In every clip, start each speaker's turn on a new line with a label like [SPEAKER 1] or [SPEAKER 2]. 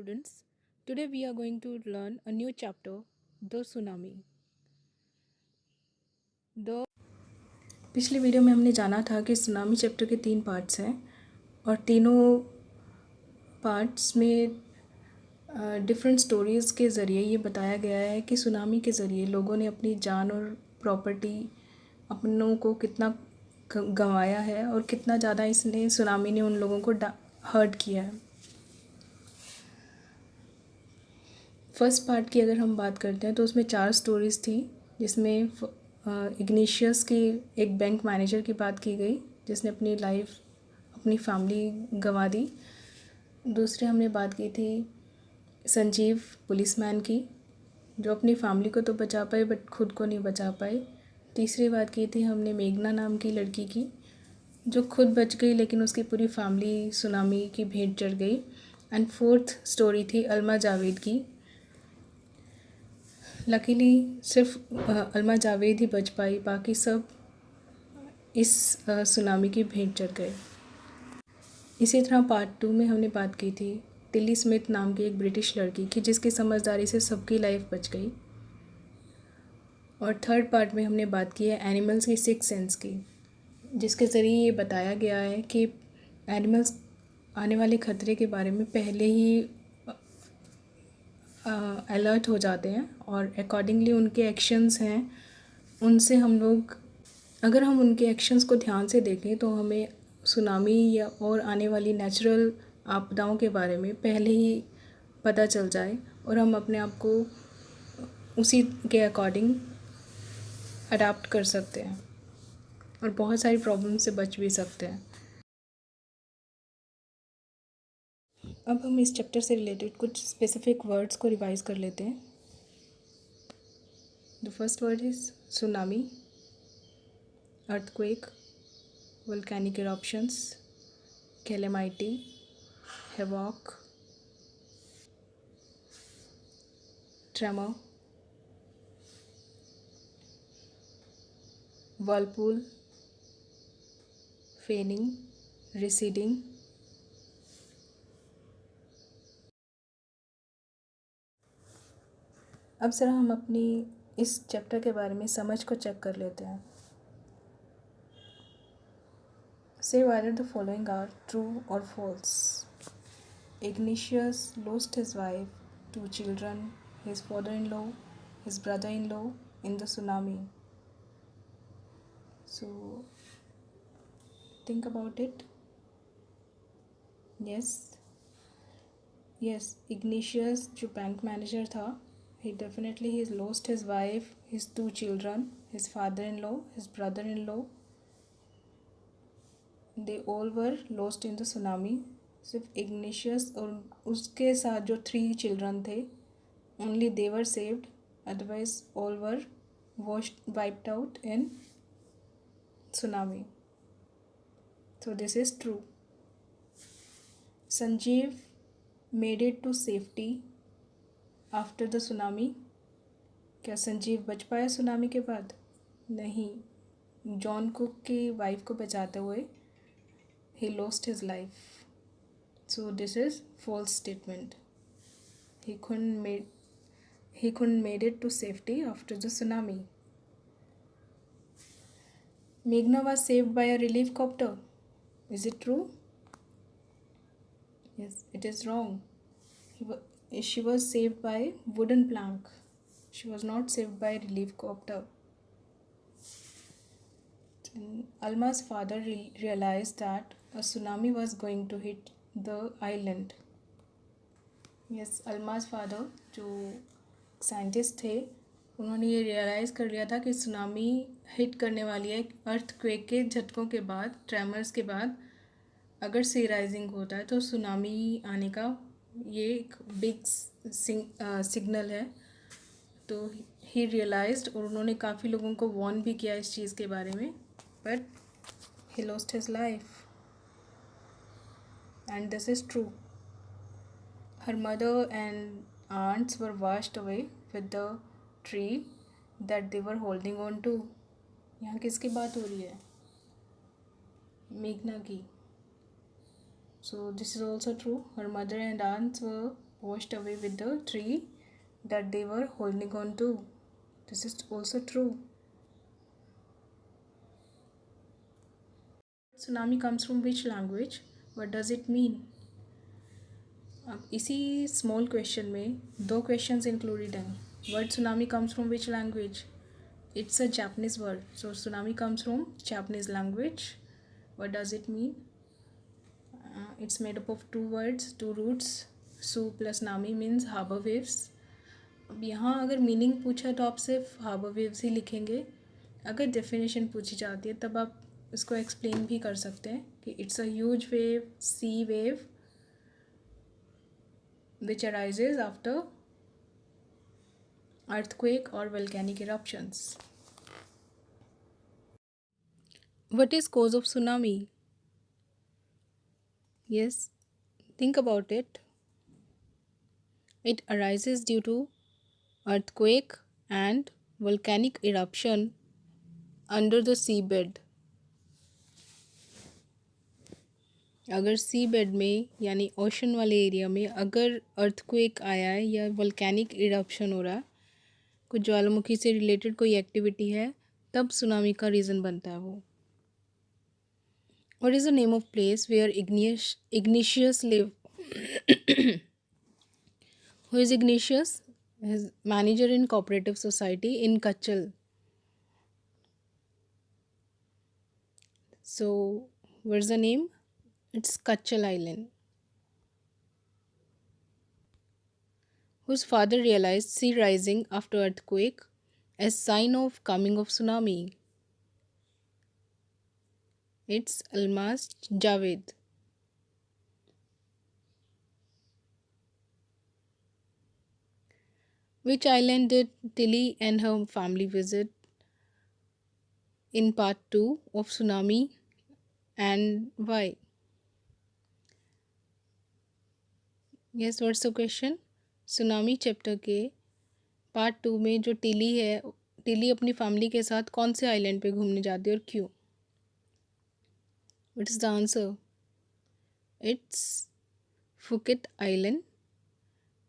[SPEAKER 1] students. Today we are going to learn a new chapter, the tsunami. The पिछली video में हमने जाना था कि सुनामी चैप्टर के 3 पार्ट्स हैं और तीनों पार्ट्स में डिफरेंट स्टोरीज़ के ज़रिए ये बताया गया है कि सुनामी के ज़रिए लोगों ने अपनी जान और प्रॉपर्टी अपनों को कितना गंवाया है और कितना ज़्यादा इसने सुनामी ने उन लोगों को हर्ट किया है। फर्स्ट पार्ट की अगर हम बात करते हैं तो उसमें 4 स्टोरीज़ थी, जिसमें इग्निशियस की एक बैंक मैनेजर की बात की गई जिसने अपनी लाइफ अपनी फैमिली गंवा दी। दूसरे हमने बात की थी संजीव पुलिसमैन की, जो अपनी फैमिली को तो बचा पाए बट खुद को नहीं बचा पाए। तीसरी बात की थी हमने मेघना नाम की लड़की की, जो खुद बच गई लेकिन उसकी पूरी फैमिली सुनामी की भेंट चढ़ गई। एंड फोर्थ स्टोरी थी अलमा जावेद की। लकीली सिर्फ अलमा जावेद ही बच पाई, बाकी सब इस सुनामी की भेंट चढ़ गए। इसी तरह पार्ट 2 में हमने बात की थी टिली स्मिथ नाम की एक ब्रिटिश लड़की की, जिसकी समझदारी से सबकी लाइफ बच गई। और थर्ड पार्ट में हमने बात की है एनिमल्स की सिक्स सेंस की, जिसके ज़रिए ये बताया गया है कि एनिमल्स आने वाले ख़तरे के बारे में पहले ही अलर्ट हो जाते हैं और अकॉर्डिंगली उनके एक्शंस हैं उनसे हम लोग, अगर हम उनके एक्शंस को ध्यान से देखें तो हमें सुनामी या और आने वाली नेचुरल आपदाओं के बारे में पहले ही पता चल जाए और हम अपने आप को उसी के अकॉर्डिंग अडाप्ट कर सकते हैं और बहुत सारी प्रॉब्लम से बच भी सकते हैं। अब हम इस चैप्टर से रिलेटेड कुछ स्पेसिफिक वर्ड्स को रिवाइज कर लेते हैं। The first word is tsunami, earthquake, volcanic eruptions, calamity, havoc, tremor, whirlpool, feigning, receding, अब ज़रा हम अपनी इस चैप्टर के बारे में समझ को चेक कर लेते हैं। Say whether the following are true or false. Ignatius lost his wife, 2 children, his father-in-law, his brother-in-law in the tsunami. So think about it. Yes, Ignatius जो बैंक मैनेजर था, he definitely he's lost his wife, his 2 children, his father-in-law, his brother-in-law. They all were lost in the tsunami. सिर्फ Ignatius और उसके साथ जो 3 children थे, only they were saved. Otherwise, all were wiped out in tsunami. So this is true. Sanjeev made it to safety after the tsunami. क्या संजीव बच पाया tsunami के बाद? नहीं, जॉन कुक की वाइफ को बचाते हुए he lost his life. So this is false statement. He couldn't made it to safety after the tsunami. Meghna was saved by a relief copter. Is it true? Yes, it is wrong. She was saved by wooden plank. She was not saved by relief copter. Alma's father realized that a tsunami was going to hit the island. Yes, Alma's father जो scientist थे, उन्होंने ये realise कर लिया था कि tsunami hit करने वाली है। अर्थक्वेक के झटकों के बाद, ट्रेमर्स के बाद अगर सी राइजिंग होता है तो सुनामी आने का ये एक बिग सिग्नल है। तो ही रियलाइज्ड और उन्होंने काफ़ी लोगों को वार्न भी किया इस चीज़ के बारे में, but he lost his life. And this is true. Her mother and aunts were washed away with the tree that they were holding on to. यहाँ किसकी बात हो रही है? मेघना की. So this is also true. Her mother and aunts were washed away with the tree that they were holding on to. This is also true. Tsunami comes from which language? What does it mean? अब इसी small question में दो questions included हैं. Word tsunami comes from which language? It's a Japanese word. So tsunami comes from Japanese language. What does it mean? It's made up of two words, two roots. Su plus nami means harbor waves. अब यहाँ अगर meaning पूछा तो आप सिर्फ harbour waves ही लिखेंगे. अगर definition पूछी जाती है तब आप इसको एक्सप्लेन भी कर सकते हैं कि it's a huge wave, sea wave which arises after earthquake or volcanic eruptions. What is cause of tsunami? Yes, think about it. It arises due to earthquake and volcanic eruption under the seabed. अगर सी bed में यानी ocean वाले area में अगर earthquake आया है या volcanic eruption हो रहा है, कुछ ज्वालामुखी से रिलेटेड कोई एक्टिविटी है, तब सुनामी का रीज़न बनता है वो. What is the name of place where Ignatius live? Who is Ignatius? His manager in cooperative society in Kachal. So, where's the name? It's Kachal Island. Whose father realized sea rising after earthquake as sign of coming of tsunami? It's Almas Javed. Which island did Tilly and her family visit in part 2 of Tsunami and why? Yes, what's the question? Tsunami chapter के part 2 में जो Tilly है, Tilly अपनी family के साथ कौन से island पे घूमने जाती है और क्यों? What is the answer? It's Phuket Island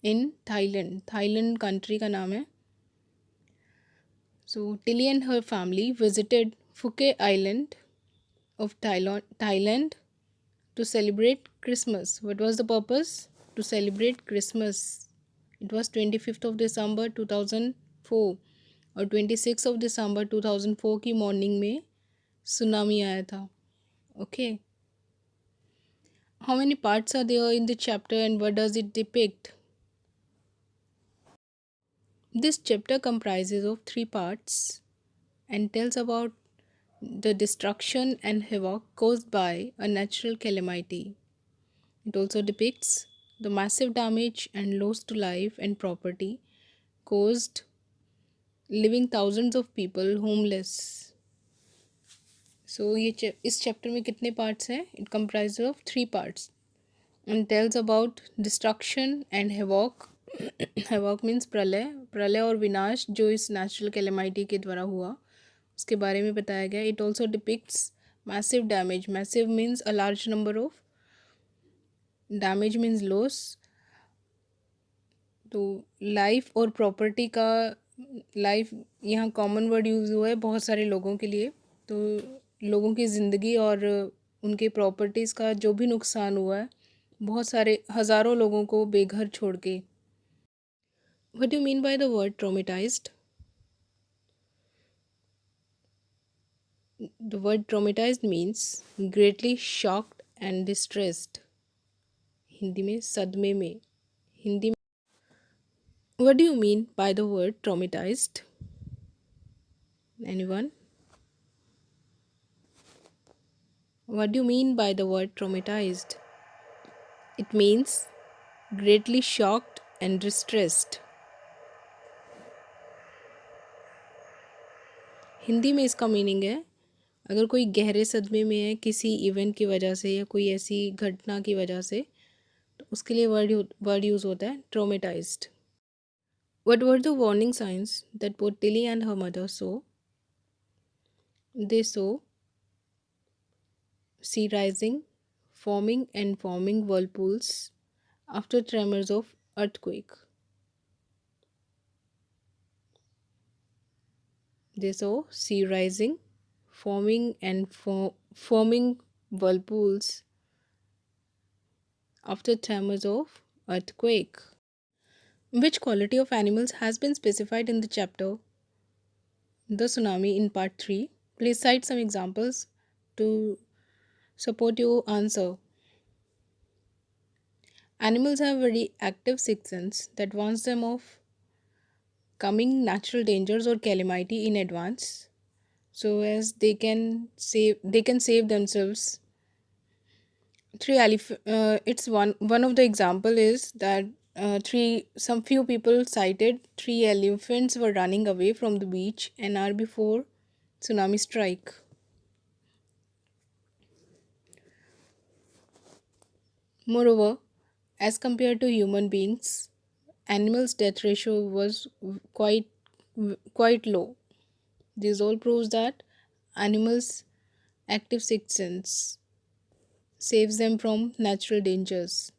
[SPEAKER 1] in Thailand. Thailand country का नाम है. So Tilly and her family visited Phuket Island of Thailand to celebrate Christmas. What was the purpose? To celebrate Christmas. It was 25th of December 2004 और 26th of December 2004 की morning में tsunami आया था. Okay. How many parts are there in the chapter and what does it depict? This chapter comprises of 3 parts and tells about the destruction and havoc caused by a natural calamity. It also depicts the massive damage and loss to life and property caused, leaving thousands of people homeless. So इस chapter में कितने parts हैं? It comprises of 3 parts and tells about destruction and havoc. havoc means प्रलय और विनाश जो इस natural calamity के द्वारा हुआ उसके बारे में बताया गया. It also depicts massive damage. Massive means a large number of, damage means loss. तो लाइफ और प्रॉपर्टी का, लाइफ यहाँ कॉमन वर्ड यूज़ हुआ है बहुत सारे लोगों के लिए. तो लोगों की ज़िंदगी और उनके प्रॉपर्टीज़ का जो भी नुकसान हुआ है, बहुत सारे हज़ारों लोगों को बेघर छोड़ के. What do you mean by the word traumatized? The word traumatized means greatly shocked and distressed. Hindi में सदमे में. हिंदी में. What do you mean by the word traumatized? Anyone? What do you mean by the word traumatized? It means greatly shocked and distressed. Hindi में इसका meaning है अगर कोई गहरे सदमे में है किसी इवेंट की वजह से या कोई ऐसी घटना की वजह से, तो उसके लिए वर्ड यूज़ होता है traumatised. What were the warning signs that both Tilly and her mother saw? They saw sea rising, forming whirlpools after tremors of earthquake. They saw sea rising, forming whirlpools after tremors of earthquake. Which quality of animals has been specified in the chapter The Tsunami in part 3? Please cite some examples to support your answer. Animals have very active sixth sense that warns them of coming natural dangers or calamity in advance so as they can save themselves. It's one of the example is that three some few people cited three elephants were running away from the beach an hour before tsunami strike. Moreover, as compared to human beings, animals death ratio was quite low. This all proves that animals active sixth sense saves them from natural dangers.